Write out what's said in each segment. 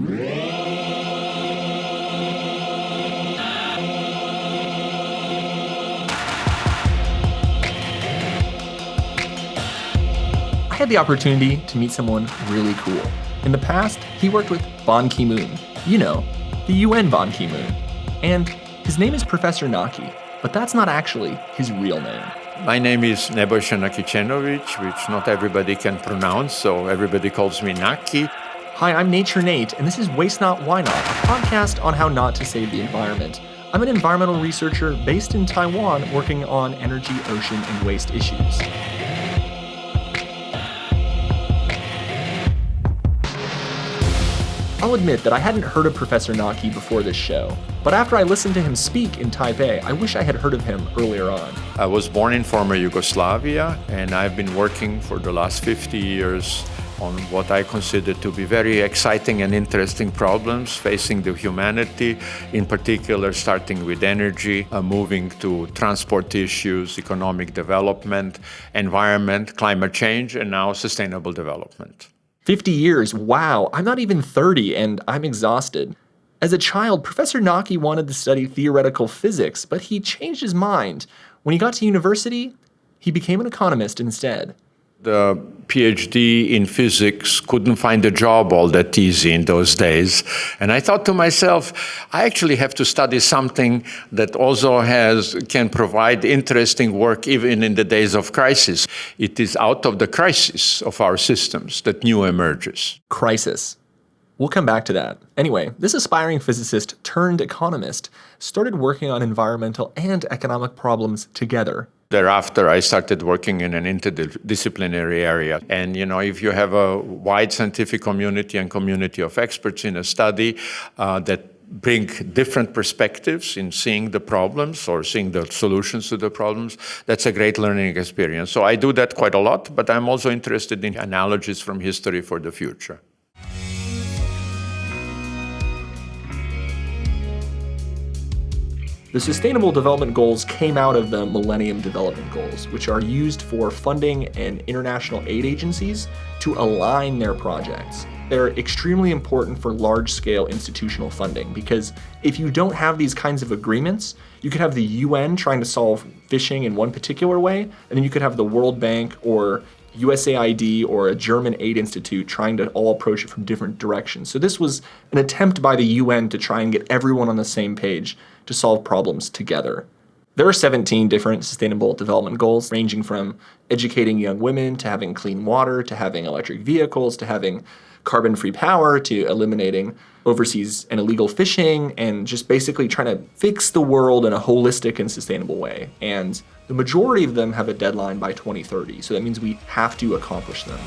I had the opportunity to meet someone really cool. In the past, he worked with Ban Ki-moon, you know, the UN Ban Ki-moon. And his name is Professor Naki, but that's not actually his real name. My name is Nebojsa Nakicenovic, which not everybody can pronounce, so everybody calls me Naki. Hi, I'm Nature Nate, and this is Waste Not, Why Not, a podcast on how not to save the environment. I'm an environmental researcher based in Taiwan working on energy, ocean, and waste issues. I'll admit that I hadn't heard of Professor Naki before this show, but after I listened to him speak in Taipei, I wish I had heard of him earlier on. I was born in former Yugoslavia, and I've been working for the last 50 years on what I consider to be very exciting and interesting problems facing the humanity, in particular starting with energy, moving to transport issues, economic development, environment, climate change, and now sustainable development. 50 years, wow, I'm not even 30 and I'm exhausted. As a child, Professor Naki wanted to study theoretical physics, but he changed his mind. When he got to university, he became an economist instead. The PhD in physics couldn't find a job all that easy in those days. And I thought to myself, I actually have to study something that also can provide interesting work even in the days of crisis. It is out of the crisis of our systems that new emerges. Crisis. We'll come back to that. Anyway, this aspiring physicist turned economist started working on environmental and economic problems together. Thereafter, I started working in an interdisciplinary area. And, if you have a wide scientific community and community of experts in a study that bring different perspectives in seeing the problems or seeing the solutions to the problems, that's a great learning experience. So I do that quite a lot, but I'm also interested in analogies from history for the future. The Sustainable Development Goals came out of the Millennium Development Goals, which are used for funding and international aid agencies to align their projects. They're extremely important for large-scale institutional funding because if you don't have these kinds of agreements, you could have the UN trying to solve fishing in one particular way, and then you could have the World Bank or USAID or a German aid institute trying to all approach it from different directions. So this was an attempt by the UN to try and get everyone on the same page to solve problems together. There are 17 different sustainable development goals, ranging from educating young women to having clean water, to having electric vehicles, to having carbon-free power, to eliminating overseas and illegal fishing, and just basically trying to fix the world in a holistic and sustainable way. And the majority of them have a deadline by 2030, so that means we have to accomplish them.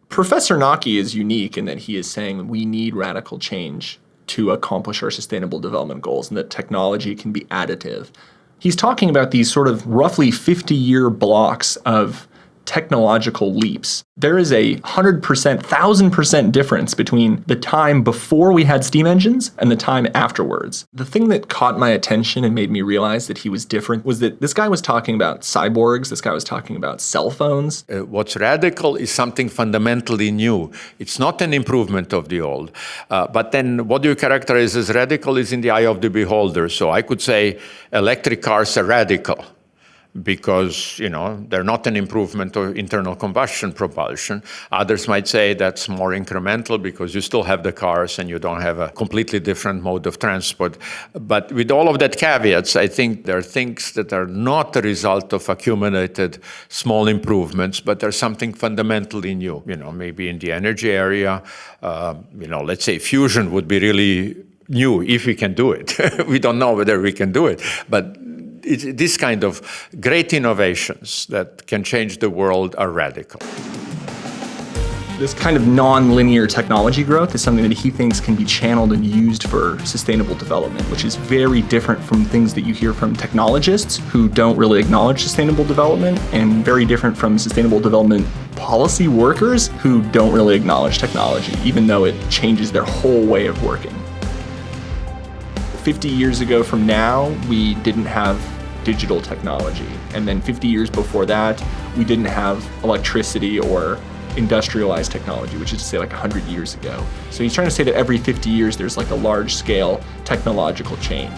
Professor Naki is unique in that he is saying we need radical change to accomplish our sustainable development goals and that technology can be additive. He's talking about these sort of roughly 50-year blocks of technological leaps. There is a 100%, 1,000% difference between the time before we had steam engines and the time afterwards. The thing that caught my attention and made me realize that he was different was that this guy was talking about cyborgs, this guy was talking about cell phones. What's radical is something fundamentally new. It's not an improvement of the old. But then what do you characterize as radical is in the eye of the beholder. So I could say electric cars are radical, because, they're not an improvement of internal combustion propulsion. Others might say that's more incremental because you still have the cars and you don't have a completely different mode of transport. But with all of that caveats, I think there are things that are not a result of accumulated small improvements, but there's something fundamentally new. Maybe in the energy area, let's say fusion would be really new if we can do it. We don't know whether we can do it, but it's this kind of great innovations that can change the world are radical. This kind of non-linear technology growth is something that he thinks can be channeled and used for sustainable development, which is very different from things that you hear from technologists who don't really acknowledge sustainable development, and very different from sustainable development policy workers who don't really acknowledge technology, even though it changes their whole way of working. 50 years ago from now, we didn't have digital technology. And then 50 years before that, we didn't have electricity or industrialized technology, which is to say like 100 years ago. So he's trying to say that every 50 years, there's like a large scale technological change.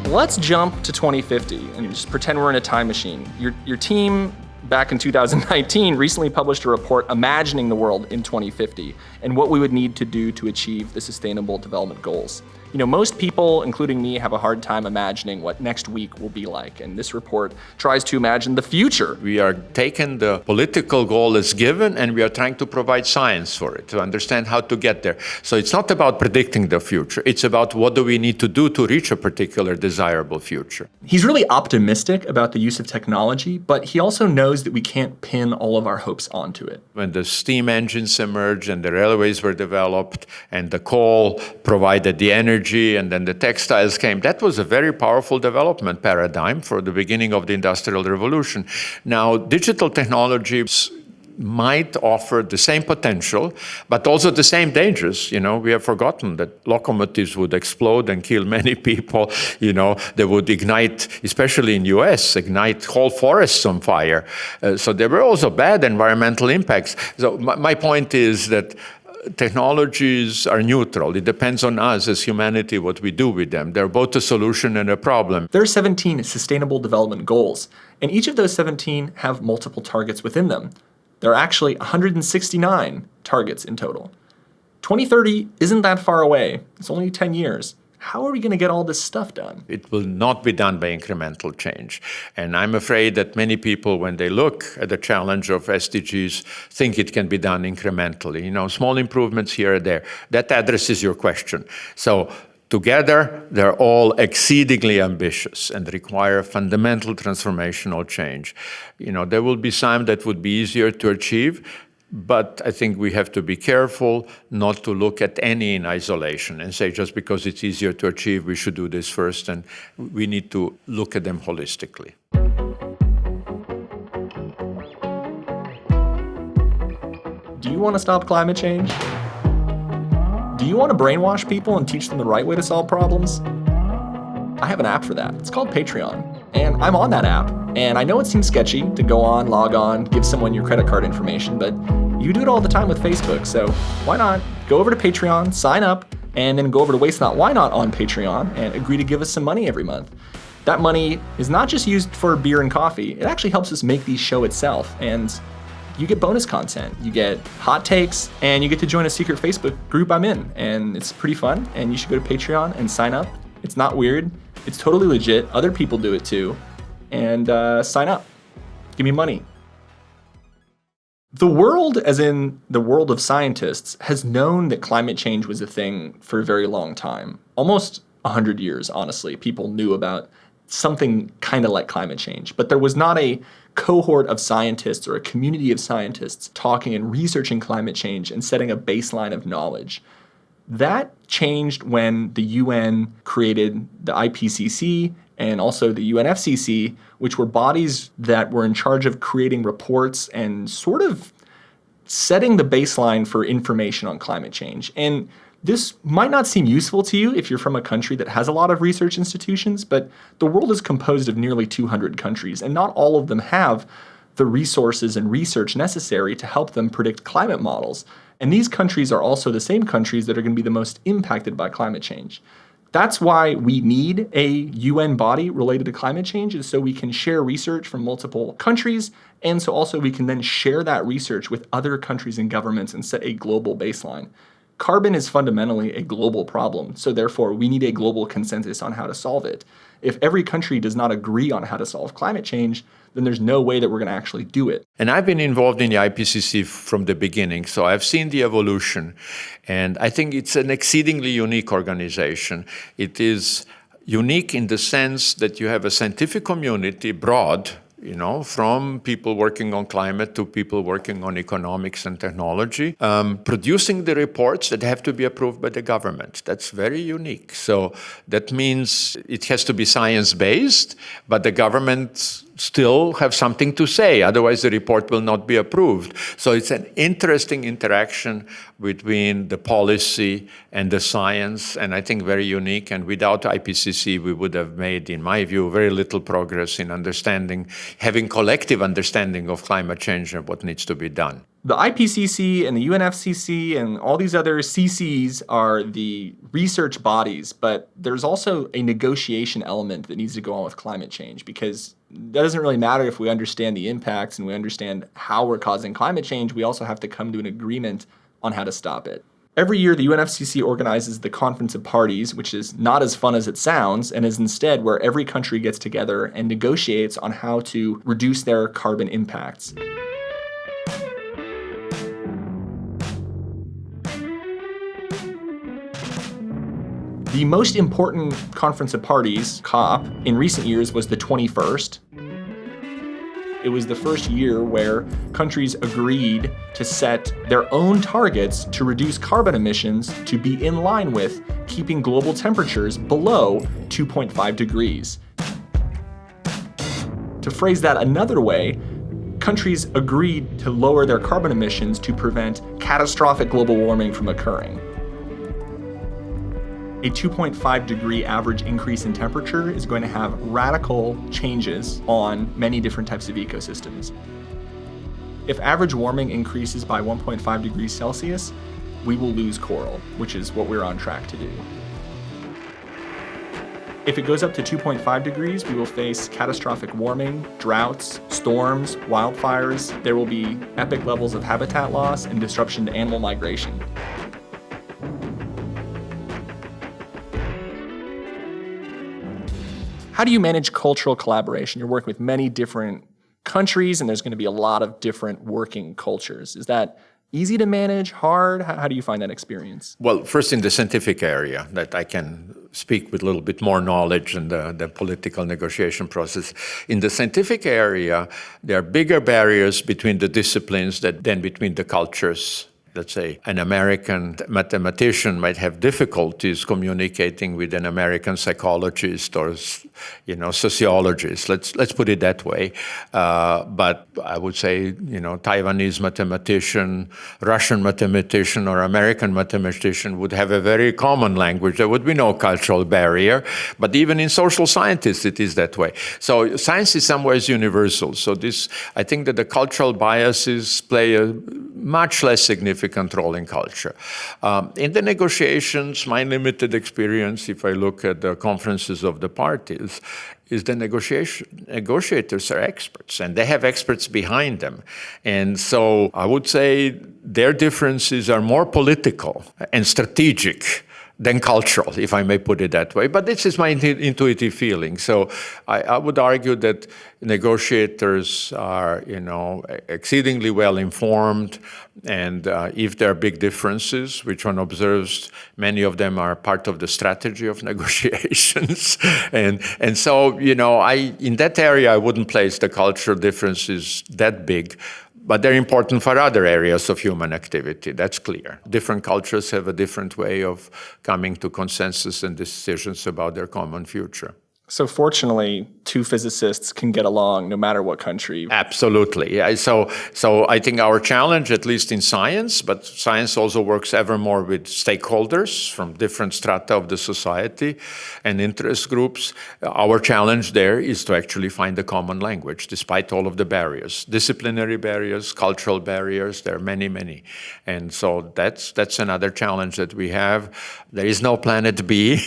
Let's jump to 2050 and just pretend we're in a time machine. Your team back in 2019 recently published a report imagining the world in 2050 and what we would need to do to achieve the Sustainable Development Goals. You know, most people, including me, have a hard time imagining what next week will be like, and this report tries to imagine the future. We are taking the political goal as given, and we are trying to provide science for it, to understand how to get there. So it's not about predicting the future, it's about what do we need to do to reach a particular desirable future. He's really optimistic about the use of technology, but he also knows that we can't pin all of our hopes onto it. When the steam engines emerged and the railways were developed and the coal provided the energy, and then the textiles came. That was a very powerful development paradigm for the beginning of the Industrial Revolution. Now, digital technologies might offer the same potential, but also the same dangers. You know, we have forgotten that locomotives would explode and kill many people. You know, they would ignite, especially in US, ignite whole forests on fire. So there were also bad environmental impacts. So my point is that technologies are neutral. It depends on us as humanity what we do with them. They're both a solution and a problem. There are 17 Sustainable Development Goals, and each of those 17 have multiple targets within them. There are actually 169 targets in total. 2030 isn't that far away. It's only 10 years. How are we going to get all this stuff done? It will not be done by incremental change. And I'm afraid that many people, when they look at the challenge of SDGs, think it can be done incrementally. You know, small improvements here or there. That addresses your question. So together, they're all exceedingly ambitious and require fundamental transformational change. You know, there will be some that would be easier to achieve, but I think we have to be careful not to look at any in isolation and say just because it's easier to achieve, we should do this first, and we need to look at them holistically. Do you want to stop climate change? Do you want to brainwash people and teach them the right way to solve problems? I have an app for that. It's called Patreon, and I'm on that app. And I know it seems sketchy to go on, log on, give someone your credit card information, but you do it all the time with Facebook, so why not go over to Patreon, sign up, and then go over to Waste Not Why Not on Patreon and agree to give us some money every month. That money is not just used for beer and coffee, it actually helps us make the show itself, and you get bonus content, you get hot takes, and you get to join a secret Facebook group I'm in, and it's pretty fun, and you should go to Patreon and sign up. It's not weird, it's totally legit, other people do it too, and sign up, give me money. The world, as in the world of scientists, has known that climate change was a thing for a very long time. Almost 100 years, honestly, people knew about something kind of like climate change, but there was not a cohort of scientists or a community of scientists talking and researching climate change and setting a baseline of knowledge. That changed when the UN created the IPCC and also the UNFCCC, which were bodies that were in charge of creating reports and sort of setting the baseline for information on climate change. And this might not seem useful to you if you're from a country that has a lot of research institutions, but the world is composed of nearly 200 countries, and not all of them have the resources and research necessary to help them predict climate models. And these countries are also the same countries that are going to be the most impacted by climate change. That's why we need a UN body related to climate change, is so we can share research from multiple countries, and so also we can then share that research with other countries and governments and set a global baseline. Carbon is fundamentally a global problem, so therefore we need a global consensus on how to solve it. If every country does not agree on how to solve climate change, then there's no way that we're going to actually do it. And I've been involved in the IPCC from the beginning, so I've seen the evolution, and I think it's an exceedingly unique organization. It is unique in the sense that you have a scientific community, broad, you know, from people working on climate to people working on economics and technology, producing the reports that have to be approved by the government. That's very unique. So that means it has to be science-based, but the government still have something to say. Otherwise, the report will not be approved. So it's an interesting interaction between the policy and the science, and I think very unique. And without IPCC, we would have made, in my view, very little progress in understanding, having collective understanding of climate change and what needs to be done. The IPCC and the UNFCCC and all these other CCs are the research bodies, but there's also a negotiation element that needs to go on with climate change, because that doesn't really matter if we understand the impacts and we understand how we're causing climate change. We also have to come to an agreement on how to stop it. Every year, the UNFCCC organizes the Conference of Parties, which is not as fun as it sounds, and is instead where every country gets together and negotiates on how to reduce their carbon impacts. The most important Conference of Parties, COP, in recent years was the 21st. It was the first year where countries agreed to set their own targets to reduce carbon emissions to be in line with keeping global temperatures below 2.5 degrees. To phrase that another way, countries agreed to lower their carbon emissions to prevent catastrophic global warming from occurring. A 2.5 degree average increase in temperature is going to have radical changes on many different types of ecosystems. If average warming increases by 1.5 degrees Celsius, we will lose coral, which is what we're on track to do. If it goes up to 2.5 degrees, we will face catastrophic warming, droughts, storms, wildfires. There will be epic levels of habitat loss and disruption to animal migration. How do you manage cultural collaboration? You're working with many different countries, and there's going to be a lot of different working cultures. Is that easy to manage, hard? How do you find that experience? Well, first in the scientific area, that I can speak with a little bit more knowledge in the political negotiation process. In the scientific area, there are bigger barriers between the disciplines than between the cultures. Let's say an American mathematician might have difficulties communicating with an American psychologist or, sociologist. Let's put it that way. But I would say, Taiwanese mathematician, Russian mathematician, or American mathematician would have a very common language. There would be no cultural barrier. But even in social scientists, it is that way. So science is some ways universal. So I think that the cultural biases play a much less significant role in culture. In the negotiations, my limited experience, if I look at the conferences of the parties, is the negotiators are experts, and they have experts behind them. And so I would say their differences are more political and strategic than cultural, if I may put it that way. But this is my intuitive feeling. So I would argue that negotiators are, exceedingly well informed, and if there are big differences, which one observes, many of them are part of the strategy of negotiations. and so, in that area, I wouldn't place the cultural differences that big. But they're important for other areas of human activity, that's clear. Different cultures have a different way of coming to consensus and decisions about their common future. So fortunately, two physicists can get along no matter what country. Absolutely. Yeah. So I think our challenge, at least in science, but science also works ever more with stakeholders from different strata of the society and interest groups. Our challenge there is to actually find a common language, despite all of the barriers, disciplinary barriers, cultural barriers. There are many, many. And so that's another challenge that we have. There is no planet B,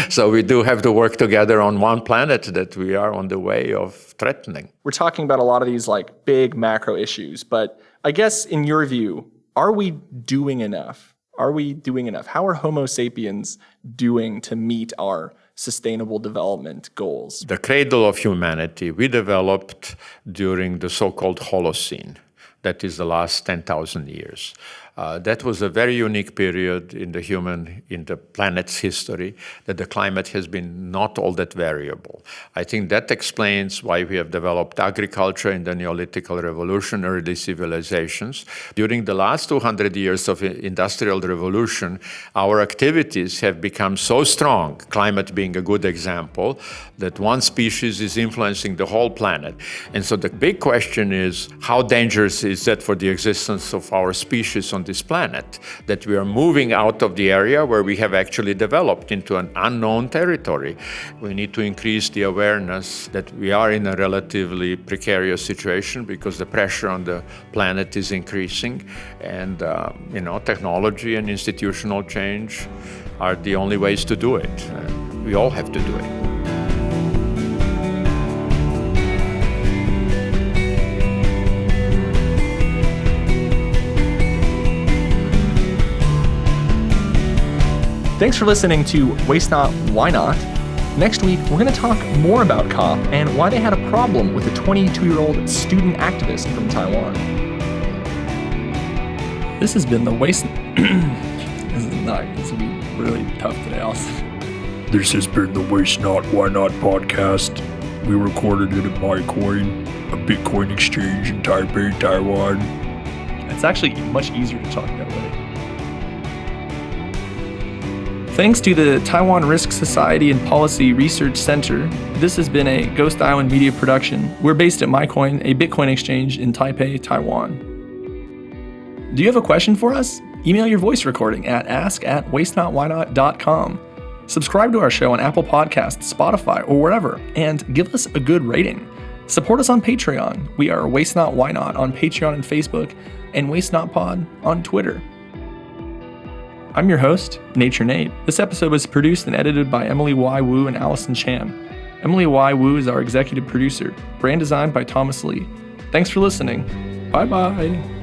so we do have to work together on one planet that we are on the way of threatening. We're talking about a lot of these big macro issues, but I guess in your view, are we doing enough? Are we doing enough? How are Homo sapiens doing to meet our sustainable development goals? The cradle of humanity we developed during the so-called Holocene. That is the last 10,000 years. That was a very unique period in the planet's history, that the climate has been not all that variable. I think that explains why we have developed agriculture in the Neolithic revolution, early civilizations. During the last 200 years of industrial revolution, our activities have become so strong, climate being a good example, that one species is influencing the whole planet. And so the big question is, how dangerous is that for the existence of our species on this planet? That we are moving out of the area where we have actually developed into an unknown territory. We need to increase the awareness that we are in a relatively precarious situation because the pressure on the planet is increasing, and technology and institutional change are the only ways to do it. We all have to do it. Thanks for listening to Waste Not, Why Not? Next week, we're going to talk more about COP and why they had a problem with a 22-year-old student activist from Taiwan. This has been the Waste... This will be really tough today, Austin. This has been the Waste Not, Why Not podcast. We recorded it at MyCoin, a Bitcoin exchange in Taipei, Taiwan. It's actually much easier to talk that way. Thanks to the Taiwan Risk Society and Policy Research Center, this has been a Ghost Island media production. We're based at MyCoin, a Bitcoin exchange in Taipei, Taiwan. Do you have a question for us? Email your voice recording at ask@wastenotwhynot.com. Subscribe to our show on Apple Podcasts, Spotify, or wherever, and give us a good rating. Support us on Patreon. We are Waste Not Why Not on Patreon and Facebook, and Waste Not Pod on Twitter. I'm your host, Nature Nate. This episode was produced and edited by Emily Y. Wu and Allison Cham. Emily Y. Wu is our executive producer. Brand designed by Thomas Lee. Thanks for listening. Bye-bye.